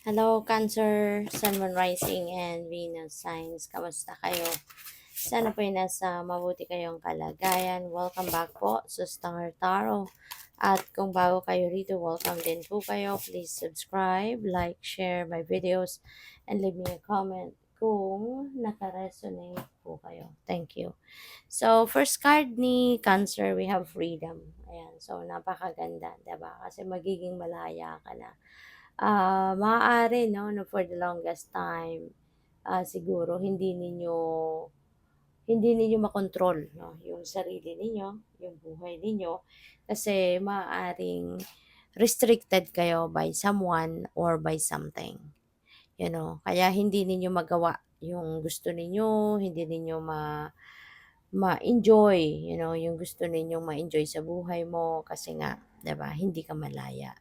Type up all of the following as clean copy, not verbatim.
Hello, Cancer, Sun, Moon, Rising, and Venus signs. Kamusta kayo? Sana po ay nasa mabuti kayong kalagayan. Welcome back po sa Star Tarot. At kung bago kayo rito, welcome din po kayo. Please subscribe, like, share my videos, and leave me a comment kung nakaresonate po kayo. Thank you. So, first card ni Cancer, we have freedom. Ayan. So, napakaganda, diba? Kasi magiging malaya ka na. Maaari 'no, for the longest time, siguro hindi ninyo makontrol 'no, yung sarili ninyo, yung buhay ninyo, kasi maaaring restricted kayo by someone or by something, Kaya hindi ninyo magawa yung gusto ninyo, hindi ninyo ma-enjoy, yung gusto ninyong ma-enjoy sa buhay mo kasi nga, 'di ba, hindi ka malaya.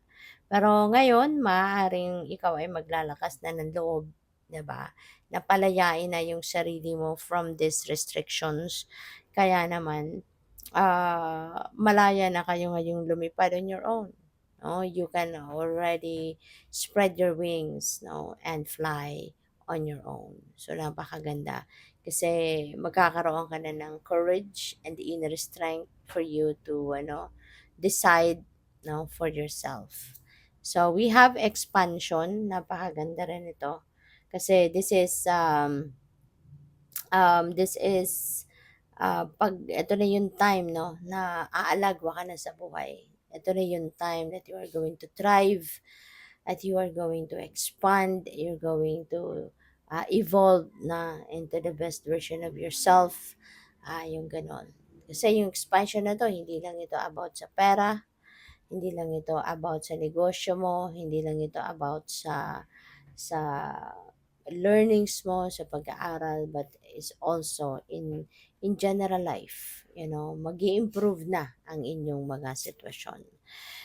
Pero ngayon, maaaring ikaw ay maglalakas na ng loob, 'di ba? Na palayain na yung sarili mo from these restrictions. Kaya naman, malaya na kayo ngayong lumipad on your own. No, you can already spread your wings, no, and fly on your own. So napakaganda kasi magkakaroon ka na ng courage and inner strength for you to decide, no, for yourself. So we have expansion, napakaganda rin ito. Kasi pag ito na yung time, no, na aalagwa ka na sa buhay. Ito na yung time that you are going to thrive, that you are going to expand, you're going to evolve na into the best version of yourself. Yung ganon. Kasi yung expansion na to, hindi lang ito about sa pera, hindi lang ito about sa negosyo mo, hindi lang ito about sa learnings mo, sa pag-aaral, but is also in general life. Mag-i-improve na ang inyong mga sitwasyon.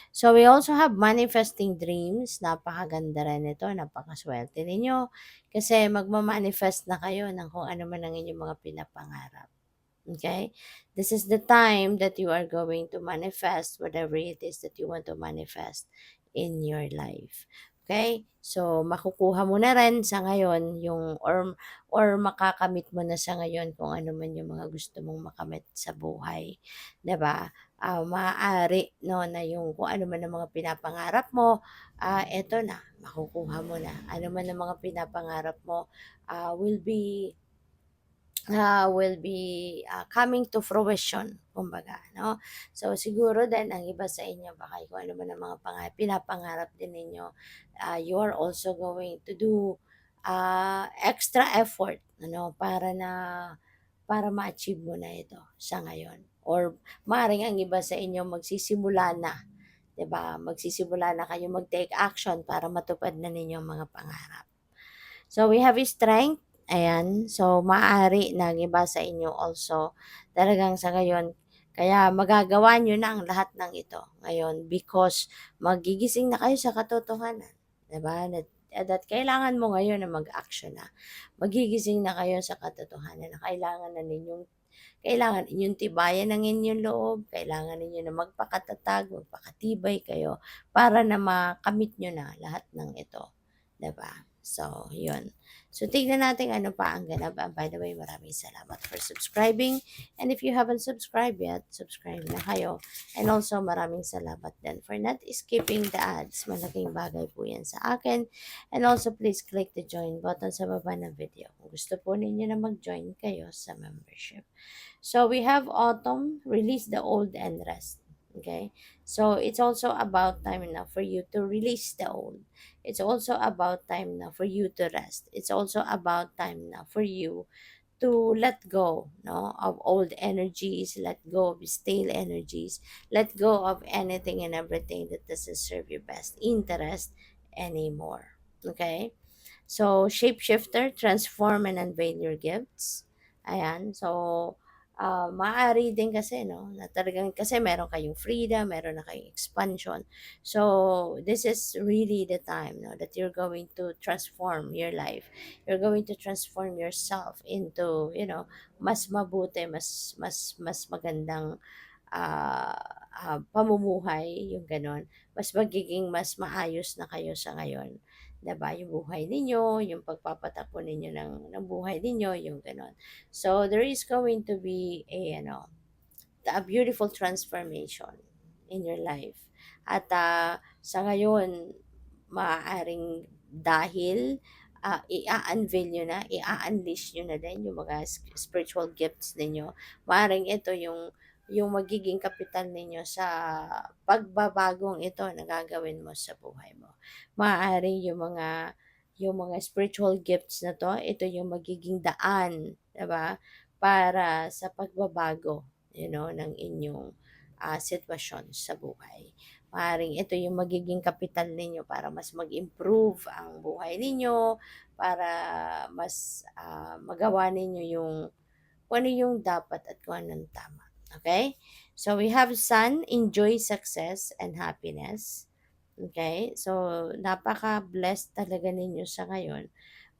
So we also have manifesting dreams. Napakaganda rin ito, napakaswerte ninyo kasi magma-manifest na kayo ng kung ano man ang inyong mga pinapangarap. Okay? This is the time that you are going to manifest whatever it is that you want to manifest in your life. Okay? So, makukuha mo na rin sa ngayon or makakamit mo na sa ngayon kung ano man yung mga gusto mong makamit sa buhay. 'Di ba? Maaari no na yung kung ano man ang mga pinapangarap mo, eto na, makukuha mo na. Ano man ang mga pinapangarap mo, will be coming to fruition, kumbaga, no? So, siguro din ang iba sa inyo, baka kung ano man ang mga pinapangarap din ninyo, you are also going to do extra effort, para ma-achieve mo na ito sa ngayon. Or maaaring ang iba sa inyo magsisimula na, 'di ba? Magsisimula na kayo mag-take action para matupad na ninyo ang mga pangarap. So, we have strength. Ayan. So, maaari na iba sa inyo also talagang sa ngayon, kaya magagawa nyo na ang lahat ng ito ngayon because magigising na kayo sa katotohanan. Diba? That kailangan mo ngayon na mag-action na. Magigising na kayo sa katotohanan na kailangan inyong tibayan ng inyong loob, kailangan ninyo na magpakatatag, magpakatibay kayo para na makamit nyo na lahat ng ito. 'Di ba? So, yun. So, tignan natin ano pa ang ganap. By the way, maraming salamat for subscribing. And if you haven't subscribed yet, subscribe na kayo. And also, maraming salamat din for not skipping the ads. Malaking bagay po yan sa akin. And also, please click the join button sa baba ng video. Kung gusto po ninyo na mag-join kayo sa membership. So, we have autumn, release the old and rest. Okay? So, it's also about time now for you to release the old. It's also about time now for you to rest. It's also about time now for you to let go, no, of old energies, let go of stale energies, let go of anything and everything that doesn't serve your best interest anymore. Okay? So, shapeshifter, transform and unveil your gifts. Ayan. So, maaari din kasi, no, na talagang kasi meron kayong freedom, meron na kayong expansion. So, this is really the time, no, that you're going to transform your life. You're going to transform yourself into, mas mabuti, mas magandang ah, pamumuhay, yung gano'n. Mas maayos na kayo sa ngayon, 'di ba? Yung buhay ninyo, yung pagpapatakbo ninyo ng buhay ninyo, yung gano'n. So, there is going to be a beautiful transformation in your life. At sa ngayon, maaaring dahil i-unveil nyo na, i-unleash nyo na din yung mga spiritual gifts ninyo. Maaaring ito yung magiging kapital ninyo sa pagbabagong ito na gagawin mo sa buhay mo. Maaaring yung mga spiritual gifts na to, ito yung magiging daan, 'di ba? Para sa pagbabago, ng inyong sitwasyon sa buhay. Maaaring ito yung magiging kapital ninyo para mas mag-improve ang buhay ninyo, para mas magawa ninyo kung ano yung dapat at kung anong tama. Okay? So, we have sun, enjoy success and happiness. Okay? So, napaka-blessed talaga ninyo sa ngayon.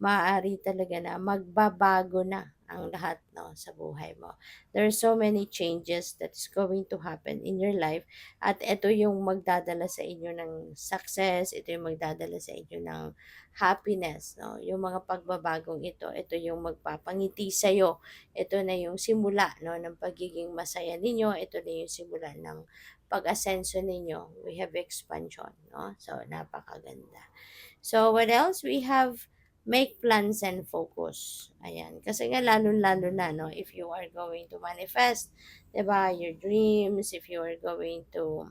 Maaari talaga na magbabago na ang lahat, no, sa buhay mo. There are so many changes that's going to happen in your life at ito yung magdadala sa inyo ng success, ito yung magdadala sa inyo ng happiness, no? Yung mga pagbabagong ito yung magpapangiti sa iyo. Ito na yung simula, no, ng pagiging masaya ninyo, ito na yung simula ng pag-asenso ninyo. We have expansion, no? So, napakaganda. So, what else? We have make plans and focus. Ayan. Kasi nga, lalo-lalo na, no? If you are going to manifest, diba, your dreams, if you are going to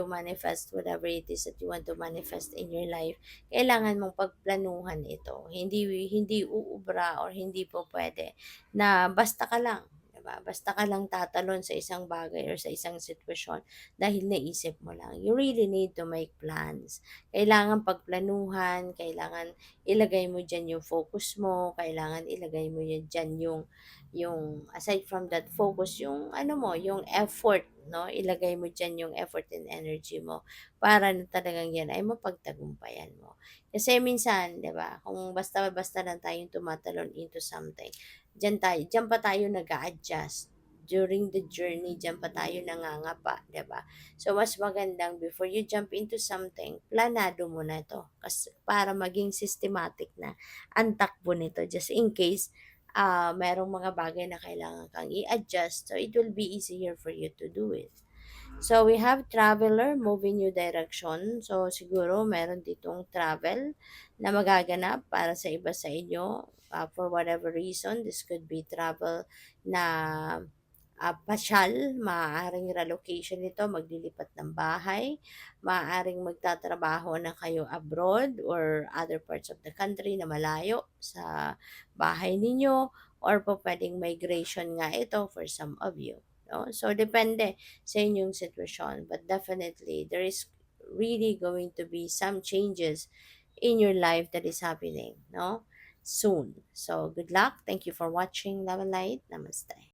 manifest whatever it is that you want to manifest in your life, kailangan mong pagplanuhan ito. Hindi uubra or hindi po pwede na basta ka lang, 'di ba? Basta ka lang tatalon sa isang bagay or sa isang sitwasyon dahil naisip mo lang. You really need to make plans. Kailangan pagplanuhan, kailangan ilagay mo diyan yung focus mo, kailangan ilagay mo diyan yung aside from that focus, yung ano mo, yung effort, no? Ilagay mo diyan yung effort and energy mo para na talagang yan ay mapagtagumpayan mo. Kasi minsan, 'di ba, kung basta-basta lang tayong tumatalon into something, diyan pa tayo nag-a-adjust. During the journey, diyan pa tayo nangangapa, 'di ba? So, mas magandang before you jump into something, planado mo na to. Kasi para maging systematic na ang takbo nito. Just in case merong mga bagay na kailangan kang i-adjust, so it will be easier for you to do it. So, we have traveler, moving new direction. So, siguro meron ditong travel na magaganap para sa iba sa inyo. For whatever reason, this could be travel na pasyal, maaaring relocation nito, maglilipat ng bahay, maaaring magtatrabaho na kayo abroad or other parts of the country na malayo sa bahay ninyo, or po pwedeng migration nga ito for some of you. No? So, depende sa inyong sitwasyon. But definitely, there is really going to be some changes in your life that is happening, no? Soon. So, good luck. Thank you for watching. Love and light. Namaste.